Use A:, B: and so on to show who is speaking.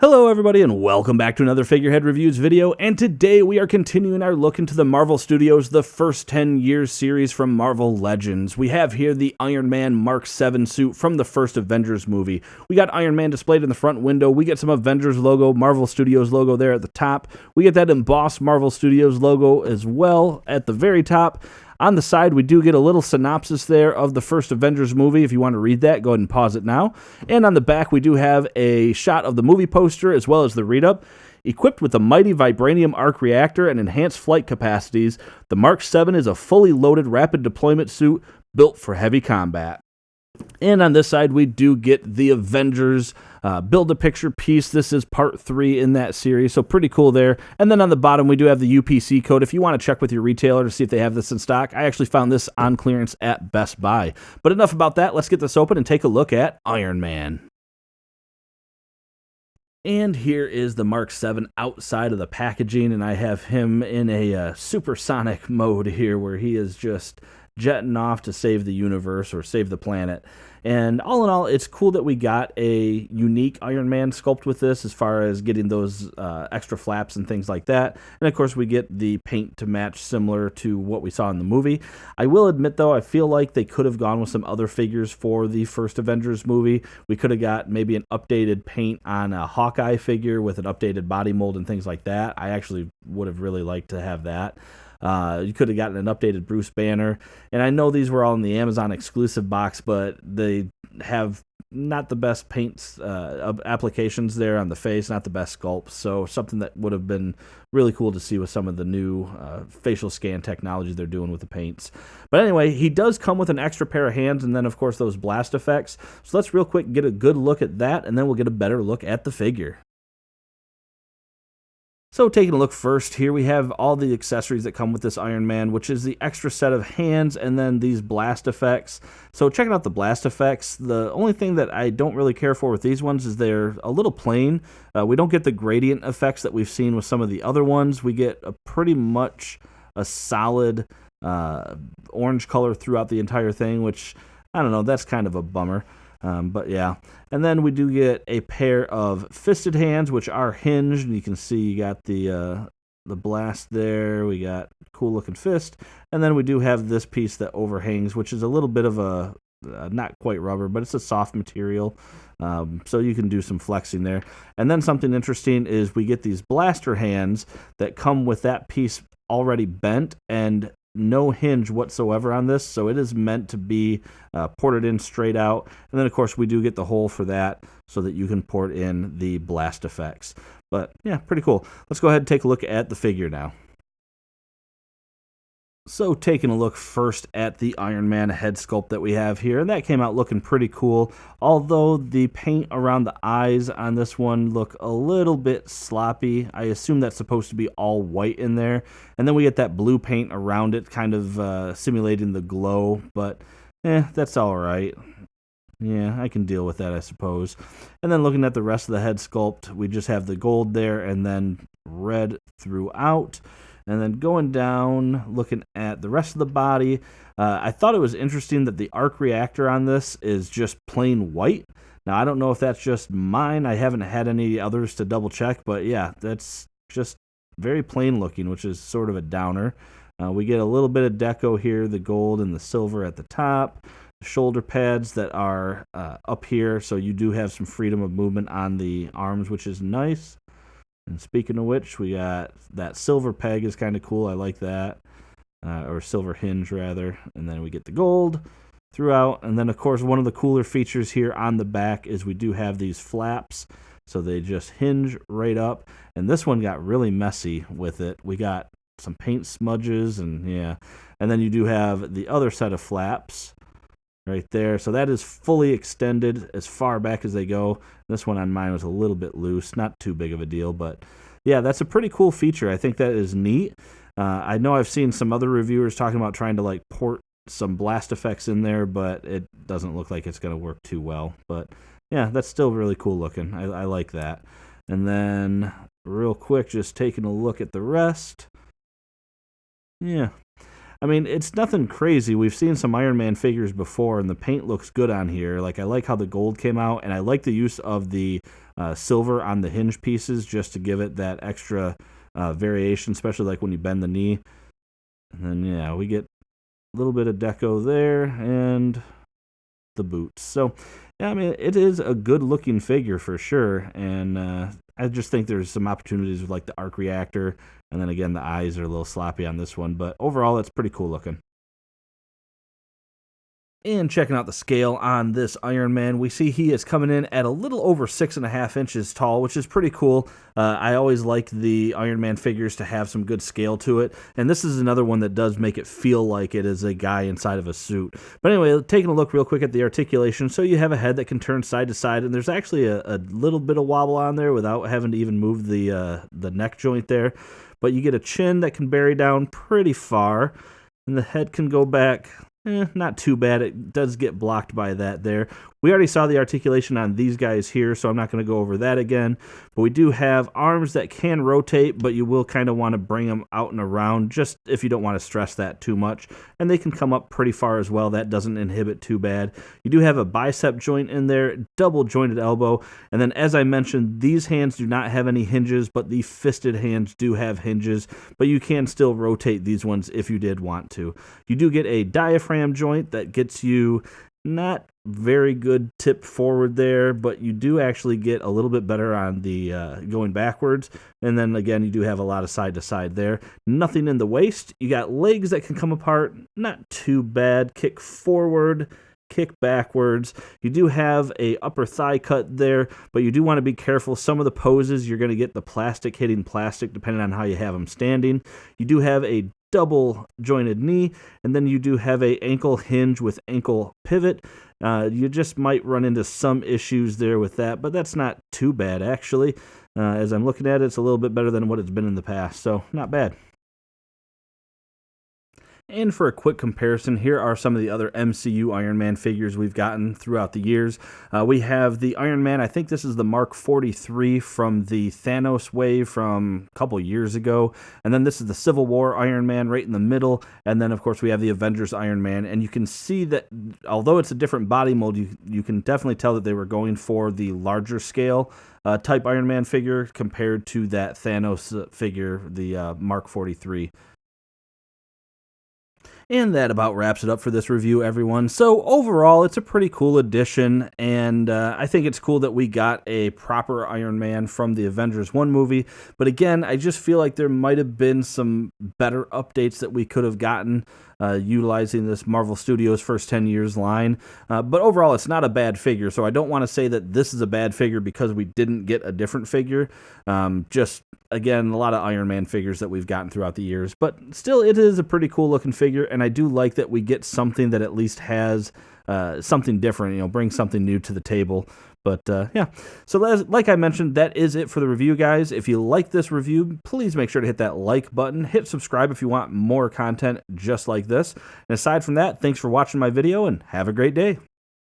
A: Hello everybody and welcome back to another Figurehead Reviews video, and today we are continuing our look into the Marvel Studios The First 10 Years series from Marvel Legends. We have here the Iron Man Mark 7 suit from the first Avengers movie. We got Iron Man displayed in the front window, we get some Avengers logo, Marvel Studios logo there at the top, we get that embossed Marvel Studios logo as well at the very top. On the side, we do get a little synopsis there of the first Avengers movie. If you want to read that, go ahead and pause it now. And on the back, we do have a shot of the movie poster as well as the read-up. Equipped with a mighty vibranium arc reactor and enhanced flight capacities, the Mark 7 is a fully loaded rapid deployment suit built for heavy combat. And on this side, we do get the Avengers Build-A-Picture piece. This is part 3 in that series, so pretty cool there. And then on the bottom, we do have the UPC code. If you want to check with your retailer to see if they have this in stock, I actually found this on clearance at Best Buy. But enough about that. Let's get this open and take a look at Iron Man. And here is the Mark 7 outside of the packaging, and I have him in a supersonic mode here where he is just jetting off to save the universe or save the planet. And all in all, it's cool that we got a unique Iron Man sculpt with this as far as getting those extra flaps and things like that. And of course, we get the paint to match similar to what we saw in the movie. I will admit, though, I feel like they could have gone with some other figures for the first Avengers movie. We could have got maybe an updated paint on a Hawkeye figure with an updated body mold and things like that. I actually would have really liked to have that. You could have gotten an updated Bruce Banner, and I know these were all in the Amazon exclusive box, but they have not the best paints applications there on the face, not the best sculpts, so something that would have been really cool to see with some of the new facial scan technology they're doing with the paints. But anyway, he does come with an extra pair of hands, and then of course those blast effects, so let's real quick get a good look at that, and then we'll get a better look at the figure. So taking a look first, here we have all the accessories that come with this Iron Man, which is the extra set of hands and then these blast effects. So checking out the blast effects, the only thing that I don't really care for with these ones is they're a little plain. We don't get the gradient effects that we've seen with some of the other ones. We get a pretty much a solid orange color throughout the entire thing, which, I don't know, that's kind of a bummer. But yeah, and then we do get a pair of fisted hands, which are hinged, and you can see you got the blast there. We got cool looking fist, and then we do have this piece that overhangs, which is a little bit of a not quite rubber, but it's a soft material, so you can do some flexing there. And then something interesting is we get these blaster hands that come with that piece already bent and no hinge whatsoever on this, so it is meant to be ported in straight out. And then of course we do get the hole for that so that you can port in the blast effects. But yeah, pretty cool. Let's go ahead and take a look at the figure now. So taking a look first at the Iron Man head sculpt that we have here, and that came out looking pretty cool, although the paint around the eyes on this one look a little bit sloppy. I assume that's supposed to be all white in there, and then we get that blue paint around it kind of simulating the glow, but that's alright. Yeah, I can deal with that, I suppose. And then looking at the rest of the head sculpt, we just have the gold there and then red throughout. And then going down, looking at the rest of the body, I thought it was interesting that the arc reactor on this is just plain white. Now, I don't know if that's just mine. I haven't had any others to double check, but yeah, that's just very plain looking, which is sort of a downer. We get a little bit of deco here, the gold and the silver at the top, the shoulder pads that are up here, so you do have some freedom of movement on the arms, which is nice. And speaking of which, we got that silver peg is kind of cool. I like that. Or silver hinge, rather. And then we get the gold throughout. And then, of course, one of the cooler features here on the back is we do have these flaps. So they just hinge right up. And this one got really messy with it. We got some paint smudges and, yeah. And then you do have the other set of flaps right there. So that is fully extended as far back as they go. This one on mine was a little bit loose, not too big of a deal, but yeah, that's a pretty cool feature. I think that is neat. I know I've seen some other reviewers talking about trying to like port some blast effects in there, but it doesn't look like it's going to work too well. But yeah, that's still really cool looking. I like that. And then real quick, just taking a look at the rest. Yeah. I mean, it's nothing crazy. We've seen some Iron Man figures before, and the paint looks good on here. Like, I like how the gold came out, and I like the use of the silver on the hinge pieces just to give it that extra variation, especially like when you bend the knee. And then, yeah, we get a little bit of deco there and the boots. So, yeah, I mean, it is a good-looking figure for sure, and I just think there's some opportunities with, like, the arc reactor, and then, again, the eyes are a little sloppy on this one, but overall, it's pretty cool looking. And checking out the scale on this Iron Man, we see he is coming in at a little over 6.5 inches tall, which is pretty cool. I always like the Iron Man figures to have some good scale to it, and this is another one that does make it feel like it is a guy inside of a suit. But anyway, taking a look real quick at the articulation, so you have a head that can turn side to side, and there's actually a little bit of wobble on there without having to even move the neck joint there. But you get a chin that can bury down pretty far, and the head can go back. Not too bad. It does get blocked by that there. We already saw the articulation on these guys here, so I'm not going to go over that again. But we do have arms that can rotate, but you will kind of want to bring them out and around just if you don't want to stress that too much. And they can come up pretty far as well. That doesn't inhibit too bad. You do have a bicep joint in there, double jointed elbow. And then as I mentioned, these hands do not have any hinges, but the fisted hands do have hinges. But you can still rotate these ones if you did want to. You do get a diaphragm joint that gets you not very good tip forward there, but you do actually get a little bit better on the going backwards. And then again, you do have a lot of side to side there. Nothing in the waist. You got legs that can come apart. Not too bad. Kick forward, kick backwards. You do have a upper thigh cut there, but you do want to be careful. Some of the poses, you're going to get the plastic hitting plastic depending on how you have them standing. You do have a double jointed knee, and then you do have a ankle hinge with ankle pivot. You just might run into some issues there with that, but that's not too bad actually. As I'm looking at it, it's a little bit better than what it's been in the past, so not bad. And for a quick comparison, here are some of the other MCU Iron Man figures we've gotten throughout the years. We have the Iron Man, I think this is the Mark 43 from the Thanos wave from a couple years ago. And then this is the Civil War Iron Man right in the middle. And then, of course, we have the Avengers Iron Man. And you can see that although it's a different body mold, you can definitely tell that they were going for the larger scale type Iron Man figure compared to that Thanos figure, the Mark 43. And that about wraps it up for this review, everyone. So overall, it's a pretty cool addition, and I think it's cool that we got a proper Iron Man from the Avengers 1 movie. But again, I just feel like there might have been some better updates that we could have gotten utilizing this Marvel Studios First 10 Years line. But overall, it's not a bad figure, so I don't want to say that this is a bad figure because we didn't get a different figure. Just again, a lot of Iron Man figures that we've gotten throughout the years, but still, it is a pretty cool looking figure, and I do like that we get something that at least has something different, bring something new to the table. But yeah, so like I mentioned, that is it for the review, guys. If you like this review, please make sure to hit that like button. Hit subscribe if you want more content just like this. And aside from that, thanks for watching my video, and have a great day.